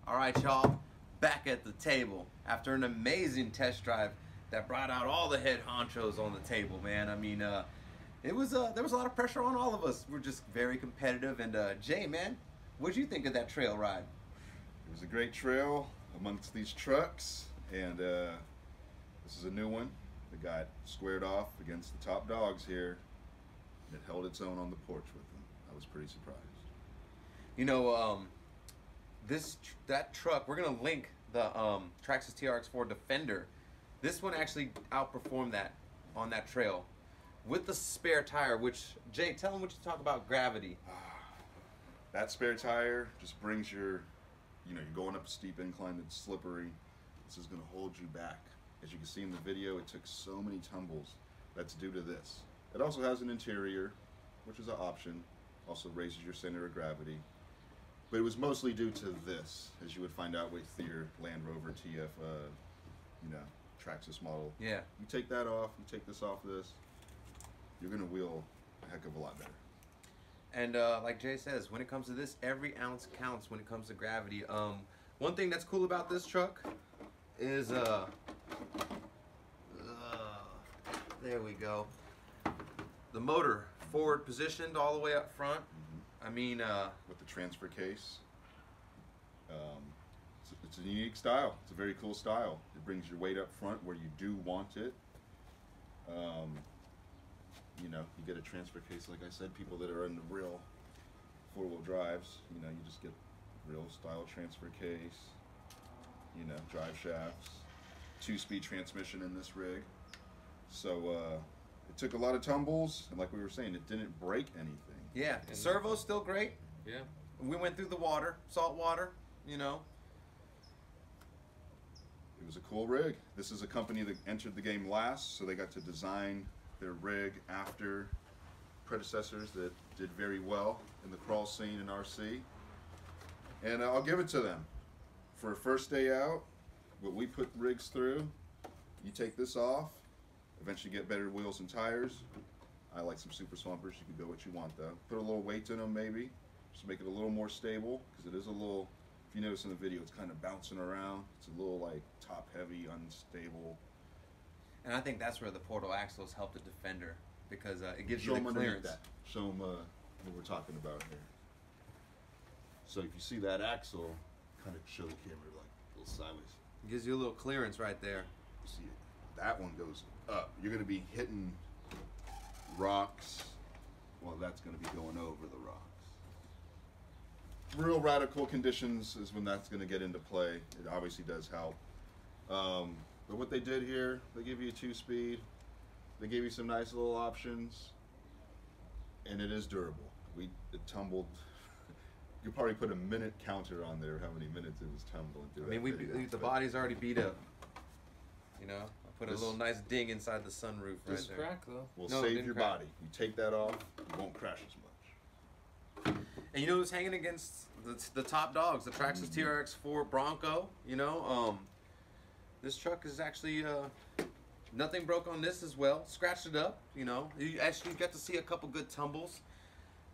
All right, y'all, back at the table after an amazing test drive that brought out all the head honchos on the table, man. I mean, there was a lot of pressure on all of us. We're just very competitive. And Jay, man, what'd you think of that trail ride? It was a great trail amongst these trucks, and this is a new one that got squared off against the top dogs here. It held its own on the porch with them. I was pretty surprised. You know, that truck, we're gonna link the Traxxas TRX4 Defender. This one actually outperformed that on that trail with the spare tire. Which, Jay, tell them what you talk about gravity. That spare tire just brings your, you're going up a steep incline that's slippery. This is going to hold you back. As you can see in the video, it took so many tumbles. That's due to this. It also has an interior, which is an option. Also raises your center of gravity. But it was mostly due to this, as you would find out with your Land Rover TF, Traxxas model. Yeah. You take that off, you take this off this, you're going to wheel a heck of a lot better. And like Jay says, when it comes to this, every ounce counts when it comes to gravity. One thing that's cool about this truck is, there we go. The motor forward positioned all the way up front. I mean, with the transfer case, it's a unique style. It's a very cool style. It brings your weight up front where you do want it. You get a transfer case, like I said. People that are in the real four-wheel drives, you just get real style transfer case. Drive shafts, 2-speed transmission in this rig. So it took a lot of tumbles, and like we were saying, it didn't break anything. Yeah, the servo's still great. Yeah. We went through the water, salt water, It was a cool rig. This is a company that entered the game last, so they got to design their rig after predecessors that did very well in the crawl scene in RC. And I'll give it to them. For a first day out, what we put rigs through, you take this off, eventually get better wheels and tires. I like some Super Swampers. You can go what you want though. Put a little weight in them maybe, just to make it a little more stable, because it is a little, if you notice in the video, it's kind of bouncing around. It's a little like top heavy, unstable. And I think that's where the portal axles help the Defender, because it gives Show you the them clearance. that. Show them what we're talking about here. So if you see that axle, kind of show the camera like a little sideways. It gives you a little clearance right there. You see it? That one goes up. You're going to be hitting rocks. Well, that's going to be going over the rocks. Real radical conditions is when that's going to get into play. It obviously does help. But what they did here, they give you a 2-speed. They gave you some nice little options. And it is durable. It tumbled. You could probably put a minute counter on there, how many minutes it was tumbling through. I mean, the body's already beat up. I put a little nice ding inside the sunroof right there. Just crack though. Will No, save your crack. body. You take that off, you won't crash as much. And who's hanging against the top dogs, the Traxxas TRX4 Bronco, This truck is actually, nothing broke on this as well. Scratched it up, You actually got to see a couple good tumbles.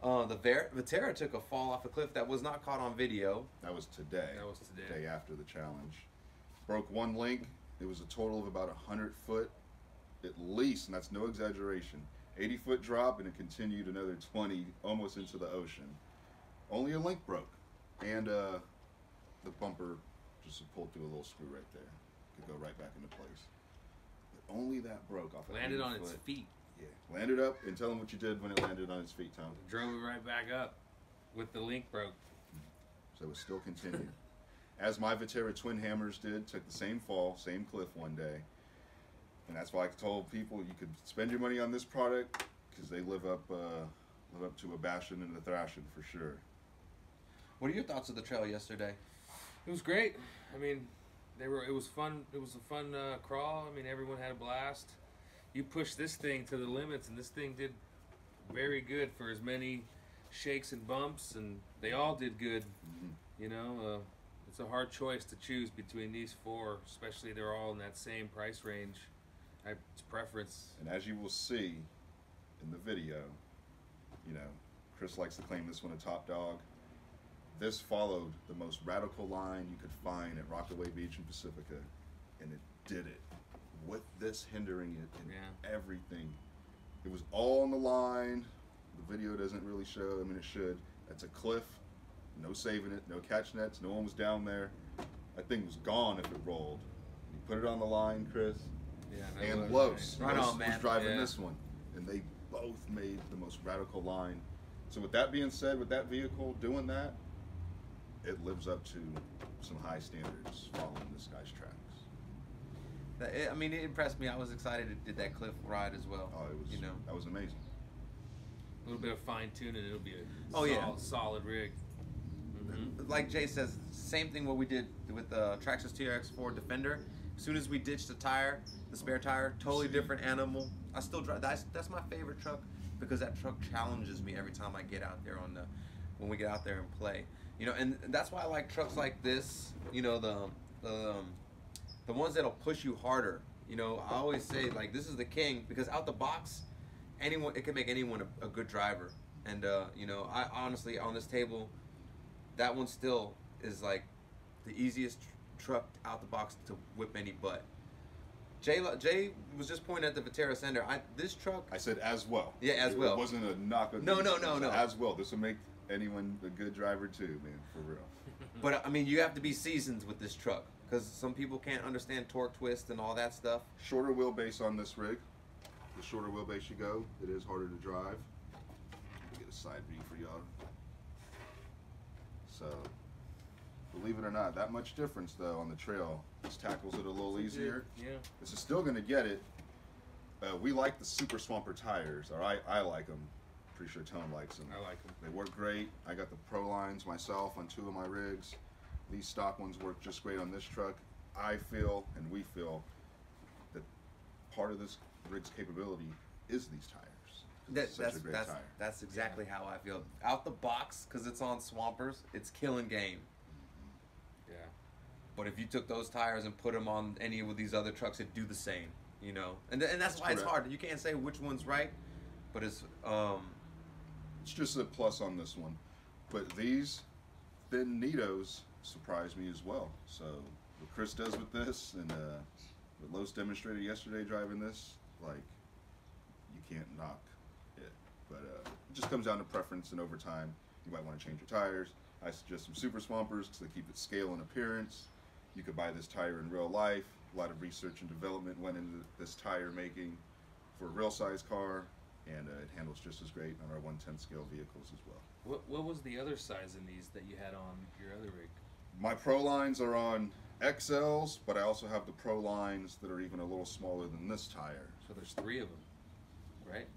The Vetera took a fall off a cliff that was not caught on video. That was today. That was today. The day after the challenge. Broke one link. It was a total of about 100 foot at least, and that's no exaggeration. 80-foot drop, and it continued another 20 almost into the ocean. Only a link broke. And the bumper just pulled through a little screw right there. Could go right back into place. But only that broke off. Landed on its feet. Yeah, landed up, and tell them what you did when it landed on its feet, Tom. Drove it right back up with the link broke. So it still continued. As my Vetera twin hammers did, took the same fall, same cliff one day. And that's why I told people you could spend your money on this product, because they live up to a bashing and a thrashing for sure. What are your thoughts of the trail yesterday? It was great. I mean, it was fun. It was a fun crawl. I mean, everyone had a blast. You pushed this thing to the limits, and this thing did very good for as many shakes and bumps, and they all did good. It's a hard choice to choose between these four, especially they're all in that same price range. It's preference. And as you will see in the video, Chris likes to claim this one a top dog. This followed the most radical line you could find at Rockaway Beach in Pacifica, and it did it with this hindering it and everything. It was all on the line. The video doesn't really show. I mean, it should. It's a cliff. No saving it. No catch nets. No one was down there. That thing was gone if it rolled. You put it on the line, Chris. Yeah. And Los. Right Los on, man. was driving this one, and they both made the most radical line. So with that being said, with that vehicle doing that, it lives up to some high standards following this guy's tracks. I mean, it impressed me. I was excited it did that cliff ride as well. Oh, it was. You know, that was amazing. A little bit of fine tuning, it'll be a solid rig. Mm-hmm. Like Jay says, same thing what we did with the Traxxas TRX4 Defender. As soon as we ditched the tire, the spare tire, totally different animal. I still drive. That's my favorite truck because that truck challenges me every time I get out there when we get out there and play. You know, and that's why I like trucks like this. You know, the ones that'll push you harder. You know, I always say like this is the king because out the box, it can make anyone a good driver. And you know, I honestly on this table, that one still is like the easiest truck out the box to whip any butt. Jay was just pointing at the Vitara Sender. This truck. I said as well. Yeah, as well. It wasn't a knock. No. As well. This will make anyone a good driver too, man, for real. But I mean, you have to be seasoned with this truck because some people can't understand torque twist and all that stuff. Shorter wheelbase on this rig. The shorter wheelbase you go, it is harder to drive. Let me get a side view for y'all. So, believe it or not, that much difference though on the trail. This tackles it a little easier. Yeah. This is still going to get it. We like the Super Swamper tires, or I like them. Pretty sure Tone likes them. I like them. They work great. I got the Pro Lines myself on 2 of my rigs. These stock ones work just great on this truck. I feel, and we feel, that part of this rig's capability is these tires. It's such a great tire. That's exactly how I feel. Out the box, because it's on Swampers, it's killing game. Yeah. But if you took those tires and put them on any of these other trucks, it'd do the same. You know, and that's why it's hard. You can't say which one's right, but it's just a plus on this one. But these thin Nitos surprised me as well. So what Chris does with this and what Los demonstrated yesterday driving this, like, you can't knock it. But it just comes down to preference, and over time you might want to change your tires. I suggest some Super Swampers because they keep it scale and appearance. You could buy this tire in real life. A lot of research and development went into this tire making for a real size car, and it handles just as great on our 1/10 scale vehicles as well. What was the other size in these that you had on your other rig? My Pro lines are on XLs, but I also have the Pro lines that are even a little smaller than this tire. So there's 3 of them, right?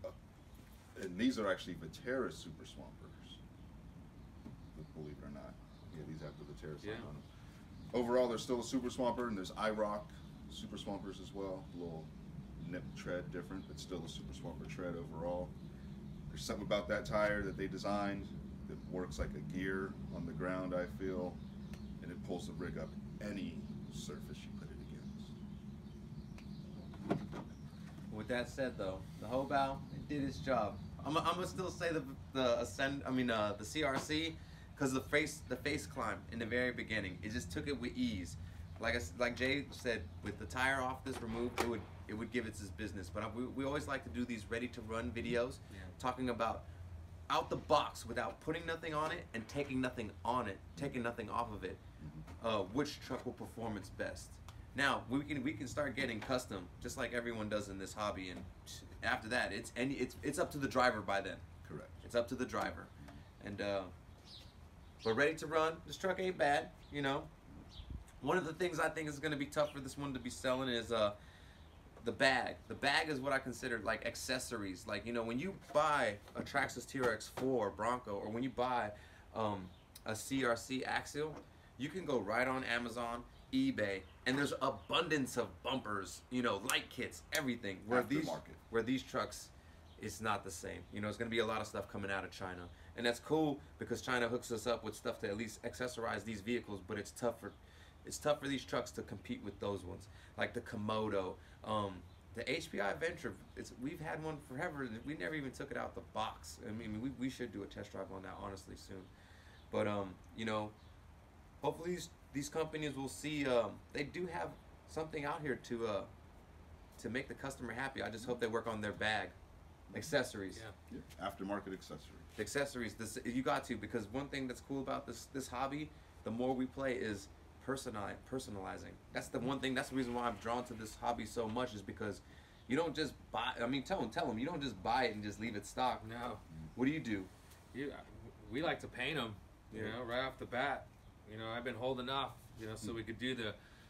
And these are actually Vitara Super Swampers, believe it or not. Yeah, these have the Vitara sign on them. Overall, there's still a Super Swamper, and there's IROC Super Swampers as well. A little nip tread different, but still a Super Swamper tread overall. There's something about that tire that they designed that works like a gear on the ground, I feel, and it pulls the rig up any surface you put it against. With that said, though, the HoBao, it did its job. I'm gonna still say the CRC, because the face climb in the very beginning, it just took it with ease. Like Jay said, with the tire off this removed, it would give it its business. But we always like to do these ready to run videos, talking about out the box without putting nothing on it and taking nothing on it, taking nothing off of it. Which truck will perform its best? Now we can start getting custom, just like everyone does in this hobby, and after that, it's up to the driver by then. Correct. It's up to the driver, and but ready to run. This truck ain't bad, you know. One of the things I think is going to be tough for this one to be selling is the bag. The bag is what I consider like accessories. Like, you know, when you buy a Traxxas TRX4 Bronco, or when you buy a CRC Axial, you can go right on Amazon, eBay, and there's abundance of bumpers, you know, light kits, everything. Where these trucks, it's not the same. You know, it's going to be a lot of stuff coming out of China, and that's cool because China hooks us up with stuff to at least accessorize these vehicles. But it's tough for these trucks to compete with those ones, like the Komodo, the HPI Venture. We've had one forever. We never even took it out the box. I mean, we should do a test drive on that honestly soon. But you know, hopefully these companies will see they do have something out here to make the customer happy. I just hope they work on their bag, accessories. Yeah. Yeah. Aftermarket accessories. Accessories. This you got to, because one thing that's cool about this hobby, the more we play, is personalizing. That's the one thing. That's the reason why I'm drawn to this hobby so much, is because you don't just buy. I mean, tell them you don't just buy it and just leave it stock. No. What do you do? We like to paint them, you know, right off the bat. You know, I've been holding off, you know, so we could do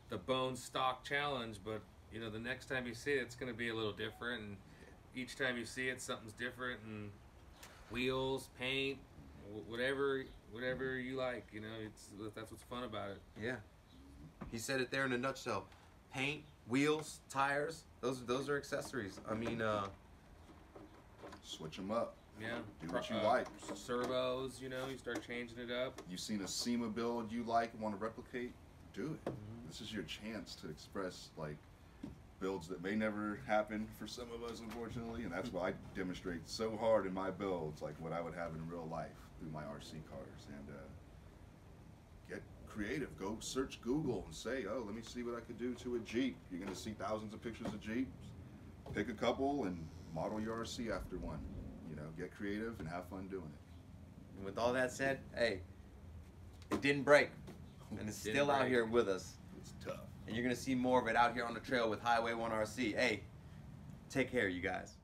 the bone stock challenge, but you know, the next time you see it, it's going to be a little different, and each time you see it, something's different, and wheels, paint, whatever you like, you know, that's what's fun about it. Yeah. He said it there in a nutshell. Paint, wheels, tires, those are accessories. I mean, Switch them up. Yeah. Do what you like. Servos, you know, you start changing it up. You've seen a SEMA build you like and want to replicate? Do it. This is your chance to express like builds that may never happen for some of us, unfortunately, and that's why I demonstrate so hard in my builds, like what I would have in real life through my RC cars. And get creative. Go search Google and say, oh, let me see what I could do to a Jeep. You're going to see thousands of pictures of Jeeps. Pick a couple and model your RC after one. You know, get creative and have fun doing it. and with all that said, hey, it didn't break, and it's still out here with us. It's tough. And you're gonna see more of it out here on the trail with Highway 1 RC. Hey, take care, you guys.